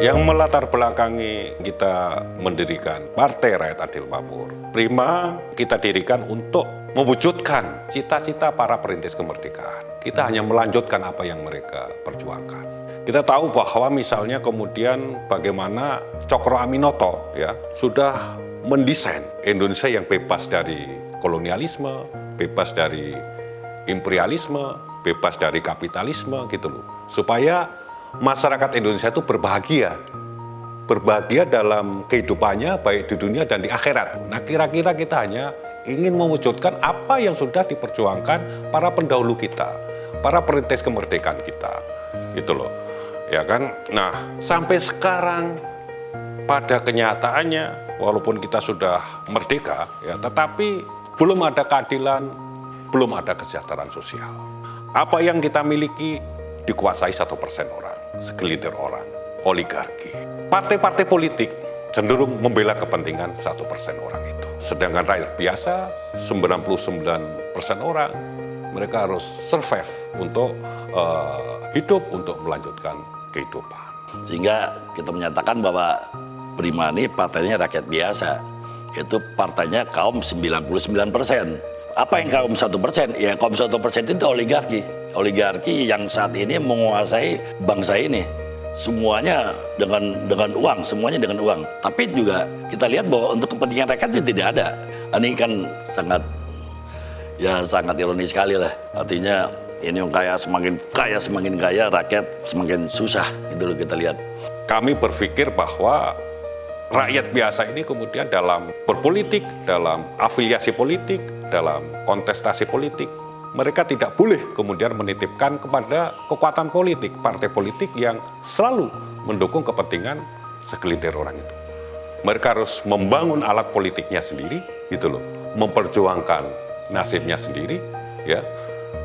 Yang melatar belakangi kita mendirikan Partai Rakyat Adil Makmur, Prima kita dirikan untuk mewujudkan cita-cita para perintis kemerdekaan. Kita hanya melanjutkan apa yang mereka perjuangkan. Kita tahu bahwa misalnya kemudian bagaimana Cokro Aminoto ya sudah mendesain Indonesia yang bebas dari kolonialisme, bebas dari imperialisme, bebas dari kapitalisme gitu loh. Supaya masyarakat Indonesia itu berbahagia dalam kehidupannya baik di dunia dan di akhirat. Nah, kira-kira kita hanya ingin mewujudkan apa yang sudah diperjuangkan para pendahulu kita, para perintis kemerdekaan kita, gitu loh, ya kan? Nah, sampai sekarang pada kenyataannya, walaupun kita sudah merdeka, ya, tetapi belum ada keadilan, belum ada kesejahteraan sosial. Apa yang kita miliki dikuasai 1% orang, segelintir orang, oligarki. Partai-partai politik cenderung membela kepentingan 1% orang itu. Sedangkan rakyat biasa, 99% orang, mereka harus survive untuk hidup, untuk melanjutkan kehidupan. Sehingga kita menyatakan bahwa Prima ini partainya rakyat biasa. Itu partainya kaum 99%. Apa yang kaum 1%? Ya kaum 1% itu oligarki. Oligarki yang saat ini menguasai bangsa ini. Semuanya dengan uang, semuanya dengan uang. Tapi juga kita lihat bahwa untuk kepentingan rakyat itu tidak ada. Ini kan sangat ironis sekali lah. Artinya ini yang semakin kaya, rakyat semakin susah gitu loh kita lihat. Kami berpikir bahwa rakyat biasa ini kemudian dalam berpolitik, dalam afiliasi politik, dalam kontestasi politik, mereka tidak boleh kemudian menitipkan kepada kekuatan politik, partai politik yang selalu mendukung kepentingan segelintir orang itu. Mereka harus membangun alat politiknya sendiri, gitu loh, memperjuangkan nasibnya sendiri, ya.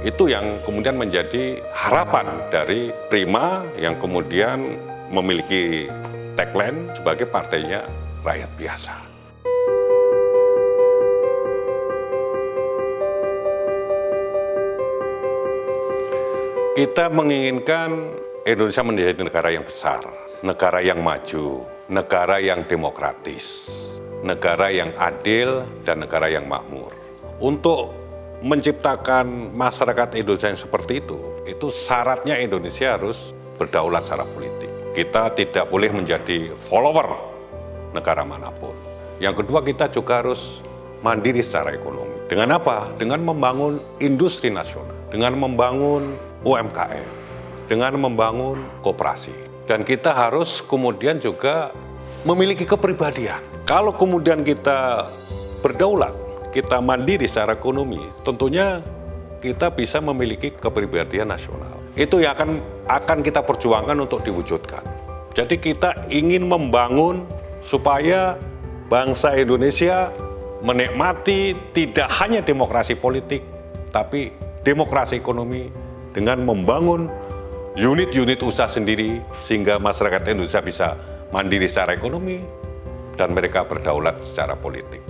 Itu yang kemudian menjadi harapan dari Prima yang kemudian memiliki tagline sebagai partainya rakyat biasa. Kita menginginkan Indonesia menjadi negara yang besar, negara yang maju, negara yang demokratis, negara yang adil, dan negara yang makmur. Untuk menciptakan masyarakat Indonesia yang seperti itu syaratnya Indonesia harus berdaulat secara politik. Kita tidak boleh menjadi follower negara manapun. Yang kedua, kita juga harus mandiri secara ekonomi. Dengan apa? Dengan membangun industri nasional, dengan membangun UMKM, dengan membangun koperasi. Dan kita harus kemudian juga memiliki kepribadian. Kalau kemudian kita berdaulat, kita mandiri secara ekonomi, tentunya kita bisa memiliki kepribadian nasional. Itu yang akan kita perjuangkan untuk diwujudkan. Jadi kita ingin membangun supaya bangsa Indonesia menikmati tidak hanya demokrasi politik, tapi demokrasi ekonomi dengan membangun unit-unit usaha sendiri sehingga masyarakat Indonesia bisa mandiri secara ekonomi dan mereka berdaulat secara politik.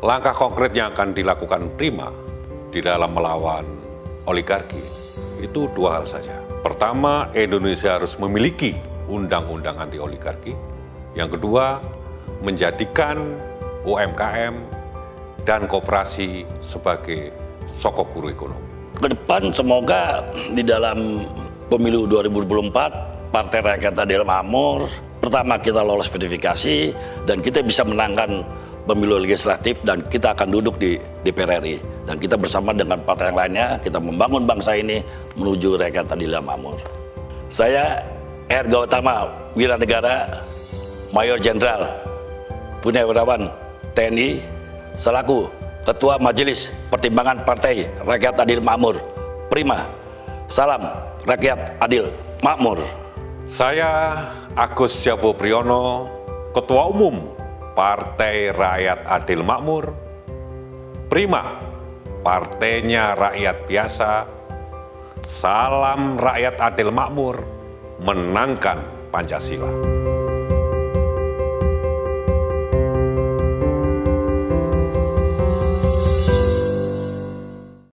Langkah konkret yang akan dilakukan Prima di dalam melawan oligarki itu dua hal saja. Pertama, Indonesia harus memiliki undang-undang anti oligarki. Yang kedua, menjadikan UMKM dan koperasi sebagai sokok guru ekonomi. Ke depan semoga di dalam pemilu 2024 Partai Rakyat Adil Makmur pertama kita lolos verifikasi dan kita bisa menangkan pemilu legislatif dan kita akan duduk di DPR RI dan kita bersama dengan partai yang lainnya kita membangun bangsa ini menuju rakyat adil dan makmur. Saya R. Gautama Wiranegara, Mayor Jenderal Purnawirawan TNI selaku Ketua Majelis Pertimbangan Partai Rakyat Adil Makmur, Prima. Salam Rakyat Adil Makmur. Saya Agus Jabo Priyono, Ketua Umum Partai Rakyat Adil Makmur, Prima, partainya rakyat biasa. Salam rakyat adil makmur, menangkan Pancasila.